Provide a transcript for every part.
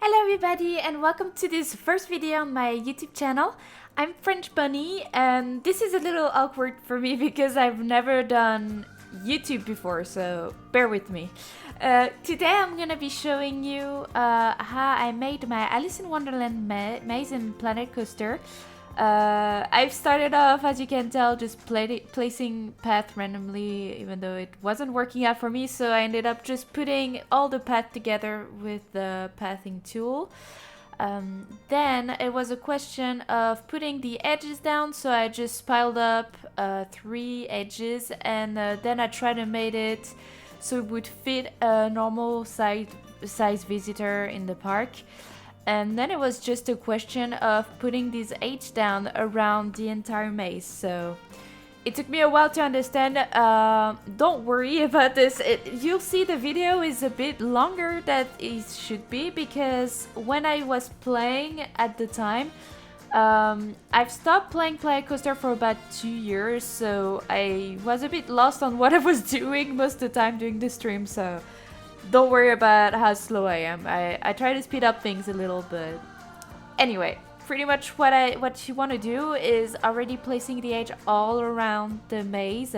Hello everybody and welcome to this first video on my YouTube channel. I'm French Bunny and this is a little awkward for me because I've never done YouTube before, so bear with me. Today I'm gonna be showing you how I made my Alice in Wonderland maze and planet coaster. I've started off, as you can tell, just placing path randomly, even though it wasn't working out for me, so I ended up just putting all the path together with the pathing tool. Then it was a question of putting the edges down, so I just piled up 3 edges, and then I tried to make it so it would fit a normal size visitor in the park. And then it was just a question of putting these H down around the entire maze. So it took me a while to understand. Don't worry about this. You'll see the video is a bit longer than it should be because when I was playing at the time, I've stopped playing Planet Coaster for about 2 years. So I was a bit lost on what I was doing most of the time during the stream. So don't worry about how slow I am. I try to speed up things a little, but anyway, pretty much what you want to do is already placing the edge all around the maze.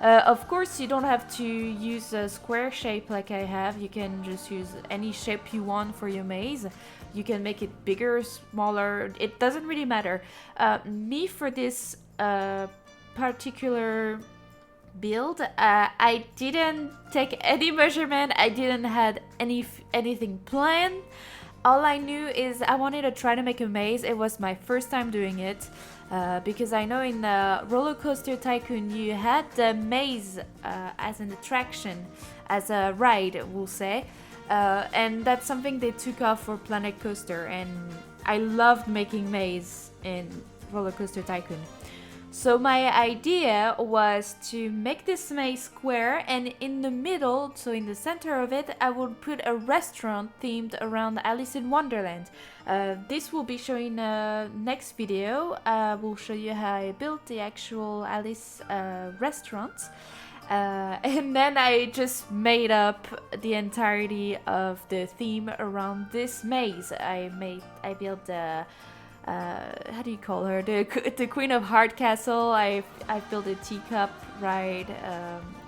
Of course, you don't have to use a square shape like I have. You can just use any shape you want for your maze. You can make it bigger, smaller. It doesn't really matter. Me, for this particular build, I didn't take any measurement. I didn't had anything planned. All I knew is I wanted to try to make a maze. It was my first time doing it because I know in Roller Coaster Tycoon you had the maze as an attraction, as a ride, we'll say, and that's something they took off for Planet Coaster, and I loved making maze in Roller Coaster Tycoon. So my idea was to make this maze square, and in the middle, so in the center of it, I would put a restaurant themed around Alice in Wonderland. This will be showing next video. We'll show you how I built the actual Alice restaurant. And then I just made up the entirety of the theme around this maze. I built the how do you call her? The Queen of Hardcastle. I built a teacup ride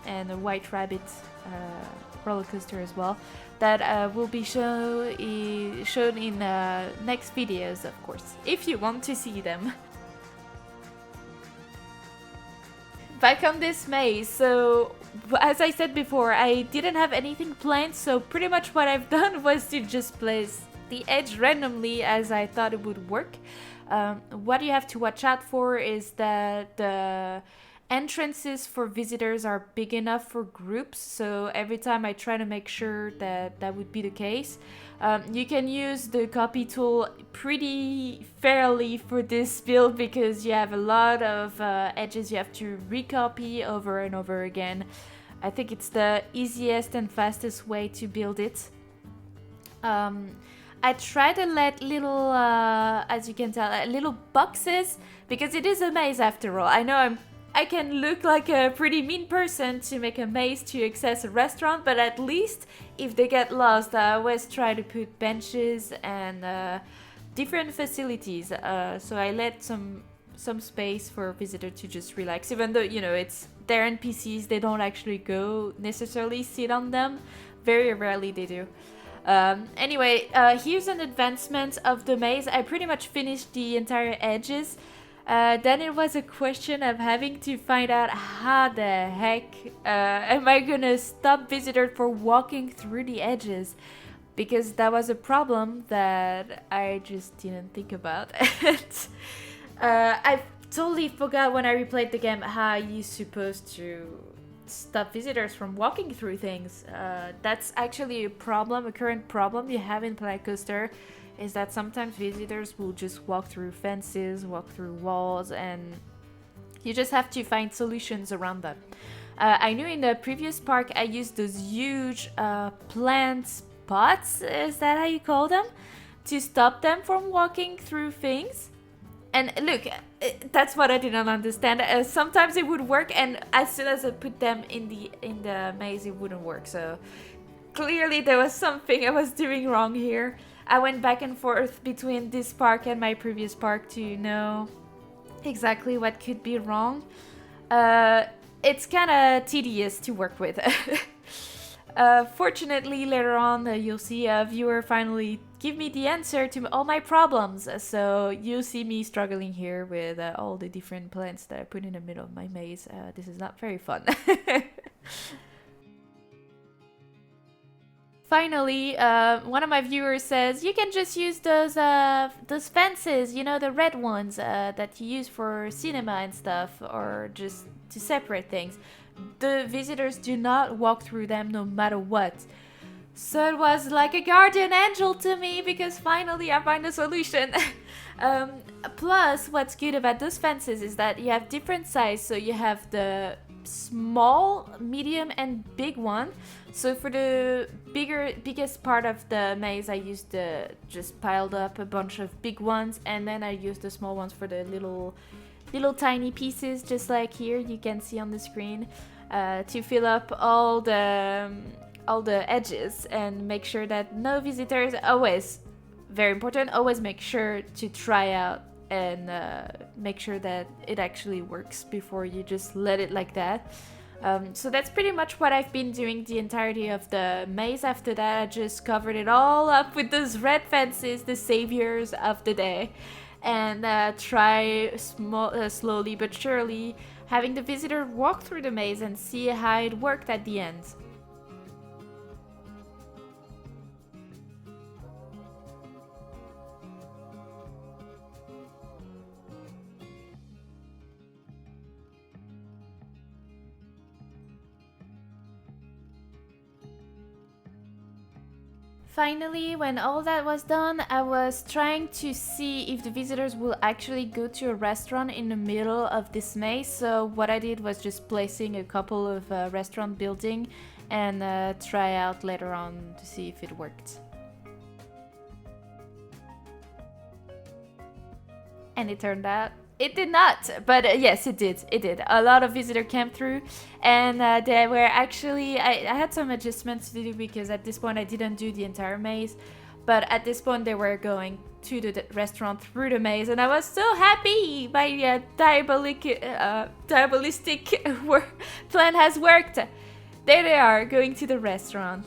and a White Rabbit roller coaster as well. That will be shown in next videos, of course, if you want to see them. Back on this maze, so as I said before, I didn't have anything planned, so pretty much what I've done was to just place the edge randomly as I thought it would work. What you have to watch out for is that the entrances for visitors are big enough for groups, so every time I try to make sure that that would be the case. You can use the copy tool pretty fairly for this build because you have a lot of edges you have to recopy over and over again. I think it's the easiest and fastest way to build it. I try to let little, as you can tell, little boxes, because it is a maze after all. I know I can look like a pretty mean person to make a maze to access a restaurant, but at least if they get lost, I always try to put benches and different facilities. So I let some space for a visitor to just relax, even though, you know, it's their NPCs, they don't actually go necessarily sit on them. Very rarely they do. Anyway, here's an advancement of the maze. I pretty much finished the entire edges. Then it was a question of having to find out how the heck am I gonna stop visitors from walking through the edges, because that was a problem that I just didn't think about. I totally forgot when I replayed the game how you're supposed to stop visitors from walking through things. That's actually a problem, a current problem you have in Planet Coaster, is that sometimes visitors will just walk through fences, walk through walls, and you just have to find solutions around that. I knew in the previous park I used those huge plant pots, is that how you call them, to stop them from walking through things. And look, that's what I didn't understand. Sometimes it would work, and as soon as I put them in the maze, it wouldn't work. So clearly there was something I was doing wrong here. I went back and forth between this park and my previous park to know exactly what could be wrong. It's kind of tedious to work with. Fortunately, later on, you'll see a viewer finally give me the answer to all my problems. So you'll see me struggling here with all the different plants that I put in the middle of my maze. This is not very fun. Finally, one of my viewers says, you can just use those fences, you know, the red ones that you use for cinema and stuff, or just to separate things. The visitors do not walk through them no matter what. So it was like a guardian angel to me, because finally I find a solution. Plus, what's good about those fences is that you have different size. So you have the small, medium, and big one. So for the biggest part of the maze, I used just piled up a bunch of big ones, and then I used the small ones for the little tiny pieces, just like here you can see on the screen, to fill up all the edges and make sure that no visitors. Always very important, always make sure to try out and make sure that it actually works before you just let it like that. So that's pretty much what I've been doing the entirety of the maze. After that, I just covered it all up with those red fences, the saviors of the day, and try slowly but surely having the visitor walk through the maze and see how it worked at the end. Finally, when all that was done, I was trying to see if the visitors will actually go to a restaurant in the middle of this maze. So what I did was just placing a couple of restaurant building and try out later on to see if it worked. And it turned out it did not, but yes, it did. It did. A lot of visitors came through, and they were actually. I had some adjustments to do because at this point I didn't do the entire maze, but at this point they were going to the restaurant through the maze, and I was so happy. My diabolistic plan has worked. There they are, going to the restaurant.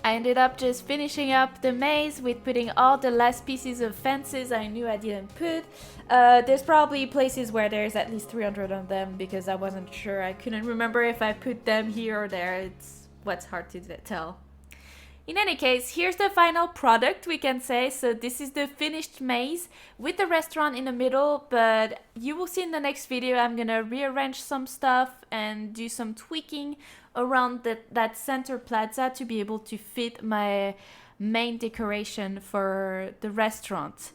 I ended up just finishing up the maze with putting all the last pieces of fences I knew I didn't put. There's probably places where there's at least 300 of them because I wasn't sure. I couldn't remember if I put them here or there. It's what's hard to tell. In any case, here's the final product, we can say. So this is the finished maze with the restaurant in the middle, but you will see in the next video I'm gonna rearrange some stuff and do some tweaking around that center plaza to be able to fit my main decoration for the restaurant.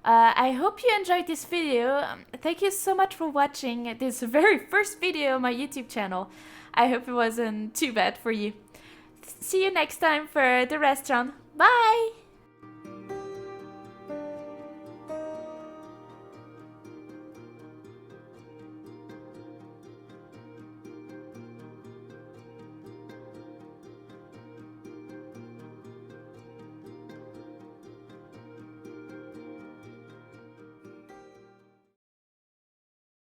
I hope you enjoyed this video. Thank you so much for watching this very first video on my YouTube channel. I hope it wasn't too bad for you. See you next time for the restaurant. Bye!